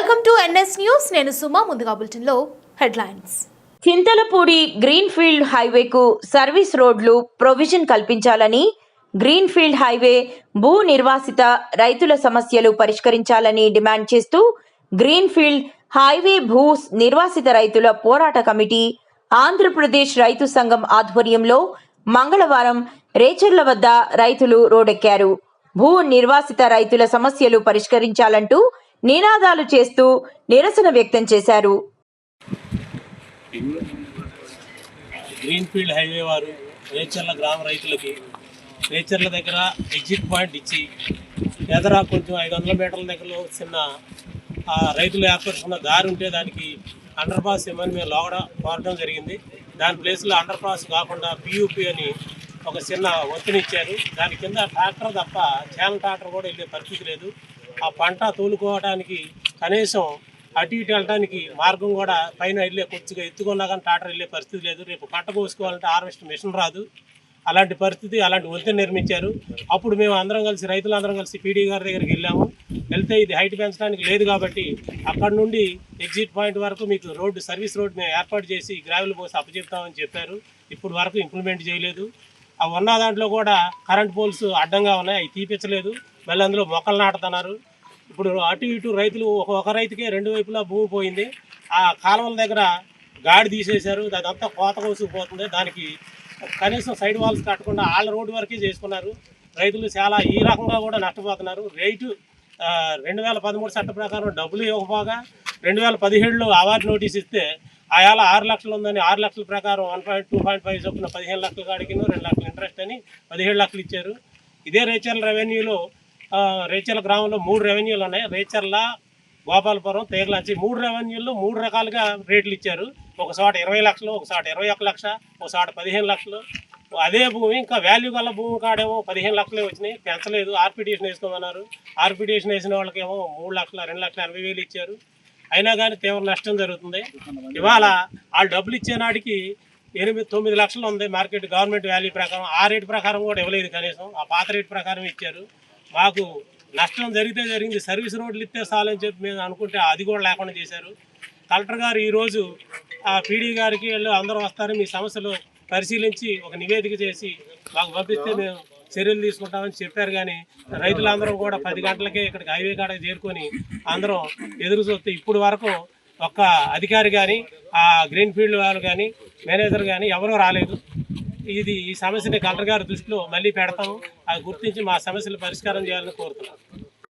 Welcome to NS news. నేను సుమా. ముందుగా బులెటిన్లో హెడ్లైన్స్. చింతలపూడి గ్రీన్ఫీల్డ్ హైవేకు సర్వీస్ రోడ్లు ప్రొవిజన్ కల్పించాలని, గ్రీన్ఫీల్డ్ హైవే భూ నిర్వాసిత రైతుల సమస్యలు పరిష్కరించాలని డిమాండ్ చేస్తూ గ్రీన్ఫీల్డ్ హైవే భూ నిర్వాసిత రైతుల పోరాట కమిటీ ఆంధ్రప్రదేశ్ రైతు సంఘం ఆధ్వర్యంలో మంగళవారం రేచర్ల వద్ద రైతులు రోడ్డెక్కారు. భూ నిర్వాసిత రైతుల సమస్యలు పరిష్కరించాలంటూ నినాదాలు చేస్తూ నిరసన వ్యక్తం చేశారు. గ్రీన్ఫీల్డ్ హైవే వారు రేచర్ల గ్రామ రైతులకి రేచర్ల దగ్గర ఎగ్జిట్ పాయింట్ ఇచ్చి ఎదరా కొంచెం 500 మీటర్ల దగ్గరలో చిన్న రైతులు ఏర్పరుచుకున్న దారి ఉంటే దానికి అండర్ పాస్ ఇవ్వమని మేము లోగడ కోరడం జరిగింది. దాని ప్లేస్లో అండర్ పాస్ కాకుండా పియూపీ అని ఒక చిన్న ఒత్తినిచ్చారు. దాని కింద ట్రాక్టర్ తప్ప చేన ట్రాక్టర్ కూడా వెళ్ళే పరిస్థితి లేదు. ఆ పంట తోలుకోవడానికి కనీసం అటు ఇటు వెళ్ళడానికి మార్గం కూడా పైన వెళ్ళే కొద్దిగా ఎత్తుకున్నా కానీ ట్రాక్టర్ వెళ్ళే పరిస్థితి లేదు. రేపు పంట కోసుకోవాలంటే హార్వెస్ట్ మిషన్ రాదు. అలాంటి పరిస్థితి, అలాంటి వంతెన నిర్మించారు. అప్పుడు మేము అందరం కలిసి రైతులందరం కలిసి పీడీ గారి దగ్గరికి వెళ్ళాము. వెళ్తే ఇది హైట్ పెంచడానికి లేదు కాబట్టి అక్కడ నుండి ఎగ్జిట్ పాయింట్ వరకు మీకు రోడ్డు సర్వీస్ రోడ్డు మేము ఏర్పాటు చేసి గ్రావెల్ పోసి అప్పచెప్తామని చెప్పారు. ఇప్పుడు వరకు ఇంప్లిమెంట్ చేయలేదు. ఆ ఉన్న దాంట్లో కూడా కరెంట్ పోల్స్ అడ్డంగా ఉన్నాయి, అవి తీపించలేదు. మళ్ళీ అందులో మొక్కలు నాటుతున్నారు. ఇప్పుడు అటు ఇటు రైతులు ఒక రైతుకే 2 వైపులా భూమి పోయింది. ఆ కాలువల దగ్గర గాడి తీసేశారు. అదంతా కోత కోసుకుపోతుంది. దానికి కనీసం సైడ్ వాల్స్ కట్టకుండా వాళ్ళ రోడ్డు వరకే చేసుకున్నారు. రైతులు చాలా ఈ రకంగా కూడా నష్టపోతున్నారు. రేటు 2013 చట్ట ప్రకారం డబ్బులు ఇవ్వకపోగా 2017లో అవార్డు నోటీస్ ఇస్తే ఆయాల 6 లక్షలు ఉందని 6 లక్షల ప్రకారం 1.2.5 చొప్పున 15 లక్షల కాడికి 2 లక్షల ఇంట్రెస్ట్ అని 17 లక్షలు ఇచ్చారు. ఇదే రేచర్ల రెవెన్యూలో రేచర్ల గ్రామంలో 3 రెవెన్యూలు ఉన్నాయి. రేచర్ల, గోపాలపురం, తేగలాచి 3 రెవెన్యూల్లో 3 రకాలుగా రేట్లు ఇచ్చారు. ఒక చోట 20 లక్షలు, ఒక చోట 21 లక్ష, ఒక చోట 15 లక్షలు. అదే భూమి ఇంకా వాల్యూ గల భూమి కాడేమో 15 లక్షలే వచ్చినాయి, పెంచలేదు. ఆర్పిటేషన్ వేసుకోమన్నారు. ఆర్పిటేషన్ వేసిన వాళ్ళకేమో 3,02,80,000 ఇచ్చారు. అయినా కానీ తీవ్ర నష్టం జరుగుతుంది. ఇవాళ వాళ్ళు డబ్బులు ఇచ్చే నాటికి 8-9 లక్షలు ఉంది మార్కెట్ గవర్నమెంట్ వాల్యూ ప్రకారం. ఆ రేటు ప్రకారం కూడా ఇవ్వలేదు. కనీసం ఆ పాత రేటు ప్రకారం ఇచ్చారు. మాకు నష్టం జరిగింది. సర్వీస్ రోడ్లు ఇస్తే చాలని చెప్పి మేము అనుకుంటే అది కూడా లేకుండా చేశారు. కలెక్టర్ గారు ఈరోజు ఆ పీడీ గారికి వీళ్ళు అందరూ వస్తారు, మీ సమస్యలు పరిశీలించి ఒక నివేదిక చేసి మాకు పంపిస్తే మేము చర్యలు తీసుకుంటామని చెప్పారు. కానీ రైతులందరూ కూడా 10 గంటలకే ఇక్కడికి హైవే కాడకి చేరుకొని అందరం ఎదురు చూస్తే ఇప్పుడు వరకు ఒక్క అధికారి కానీ, ఆ గ్రీన్ఫీల్డ్ వాళ్ళు కానీ, మేనేజర్ కానీ ఎవరూ రాలేదు. ఈ సమస్యని కలెక్టర్ గారి దృష్టిలో మళ్ళీ పెడతాము. అది గుర్తించి మా సమస్యలు పరిష్కారం చేయాలని కోరుతున్నాం.